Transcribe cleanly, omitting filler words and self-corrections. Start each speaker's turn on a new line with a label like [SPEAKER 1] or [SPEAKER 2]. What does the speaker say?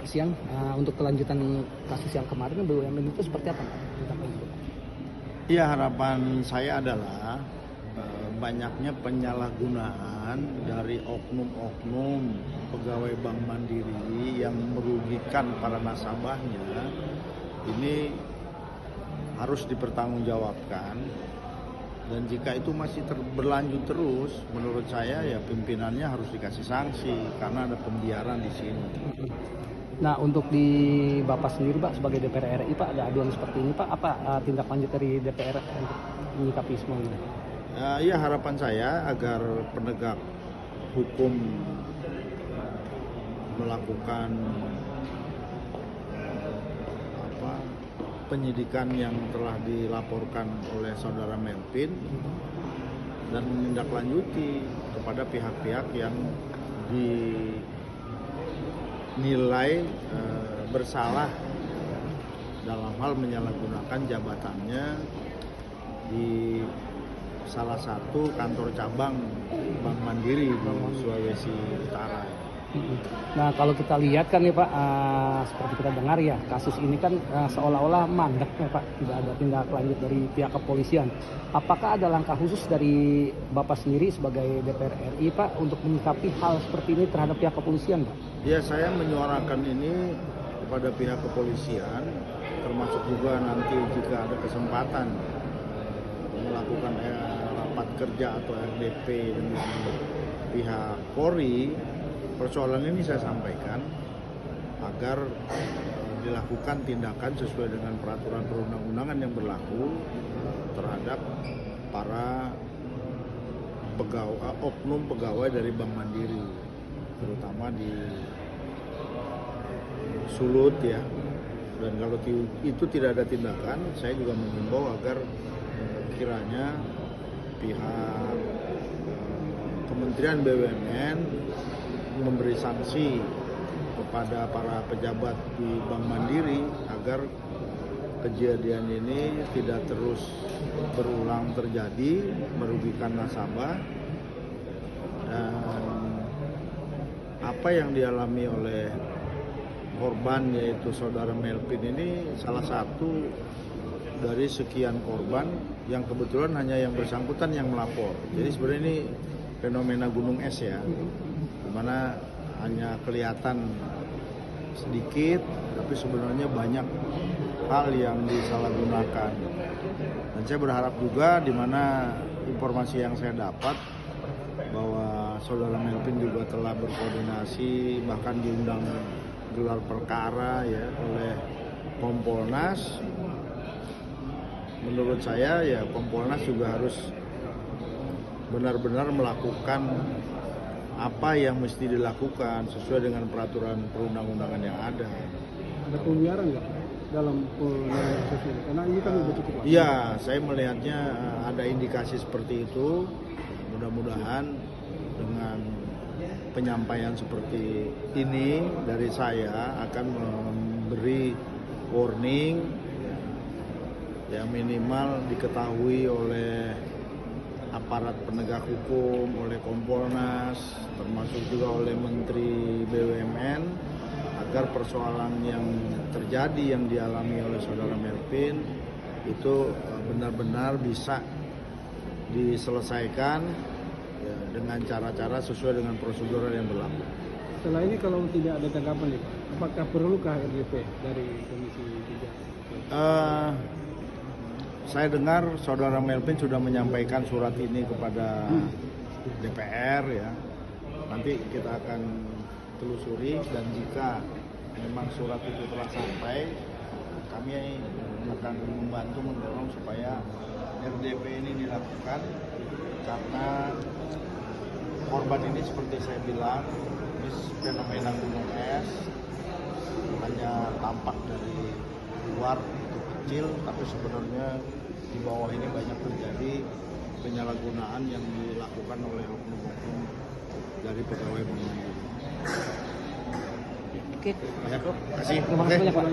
[SPEAKER 1] siang. Untuk kelanjutan kasus yang kemarin BUMN itu seperti apa, Pak?
[SPEAKER 2] Iya, harapan saya adalah banyaknya penyalahgunaan dari oknum-oknum pegawai Bank Mandiri yang merugikan para nasabahnya ini harus dipertanggungjawabkan. Dan jika itu masih berlanjut terus, menurut saya ya pimpinannya harus dikasih sanksi karena ada pembiaran di sini.
[SPEAKER 1] Nah, untuk di Bapak sendiri, Pak, sebagai DPR RI, Pak, ada aduan seperti ini, Pak, apa tindak lanjut dari DPR untuk menyikapi semua ini?
[SPEAKER 2] Ya, harapan saya agar penegak hukum melakukan penyidikan yang telah dilaporkan oleh saudara Melvin dan menindaklanjuti kepada pihak-pihak yang dinilai bersalah dalam hal menyalahgunakan jabatannya di salah satu kantor cabang Bank Mandiri di Sulawesi Utara.
[SPEAKER 1] Nah, kalau kita lihat kan ya, Pak, seperti kita dengar ya, kasus ini kan seolah-olah mandek ya, Pak, tidak ada tindak lanjut dari pihak kepolisian. Apakah ada langkah khusus dari Bapak sendiri sebagai DPR RI, Pak, untuk menyikapi hal seperti ini terhadap pihak kepolisian, Pak?
[SPEAKER 2] Ya, saya menyuarakan ini kepada pihak kepolisian, termasuk juga nanti jika ada kesempatan melakukan rapat kerja atau RDP dengan pihak Polri. Persoalan ini saya sampaikan agar dilakukan tindakan sesuai dengan peraturan perundang-undangan yang berlaku terhadap para oknum pegawai dari Bank Mandiri, terutama di Sulut ya. Dan kalau itu tidak ada tindakan, saya juga mengimbau agar kiranya pihak Kementerian BUMN memberi sanksi kepada para pejabat di Bank Mandiri agar kejadian ini tidak terus berulang terjadi, merugikan nasabah. Dan apa yang dialami oleh korban yaitu saudara Melvin ini salah satu dari sekian korban yang kebetulan hanya yang bersangkutan yang melapor. Jadi sebenarnya ini fenomena gunung es ya, dimana hanya kelihatan sedikit tapi sebenarnya banyak hal yang disalahgunakan. Dan saya berharap juga, dimana informasi yang saya dapat bahwa saudara Melvin juga telah berkoordinasi, bahkan diundang gelar perkara ya oleh Kompolnas. Menurut saya ya Kompolnas juga harus benar-benar melakukan apa yang mesti dilakukan sesuai dengan peraturan perundang-undangan yang ada.
[SPEAKER 1] Ada pembiaran nggak dalam penanganan kasus ini? Karena ini kan sudah cukup lama.
[SPEAKER 2] Iya, saya melihatnya ada indikasi seperti itu. Mudah-mudahan dengan penyampaian seperti ini dari saya akan memberi warning ya minimal diketahui oleh aparat penegak hukum, oleh Kompolnas, termasuk juga oleh Menteri BUMN, agar persoalan yang terjadi yang dialami oleh saudara Melvin itu benar-benar bisa diselesaikan ya, dengan cara-cara sesuai dengan prosedur yang berlaku.
[SPEAKER 1] Setelah ini kalau tidak ada tanggapan nih, Pak, apakah perlukah RDP dari Komisi 3?
[SPEAKER 2] Saya dengar saudara Melvin sudah menyampaikan surat ini kepada DPR ya. Nanti kita akan telusuri, dan jika memang surat itu telah sampai, kami akan membantu mendorong supaya RDP ini dilakukan, karena korban ini seperti saya bilang, ini fenomena gunung es, hanya tampak dari luar itu kecil, tapi sebenarnya di bawah ini banyak terjadi penyalahgunaan yang dilakukan oleh oknum-oknum dari pegawai Bank Mandiri.
[SPEAKER 1] Oke.
[SPEAKER 2] Ya, terima kasih.
[SPEAKER 1] Terima kasih banyak, Pak.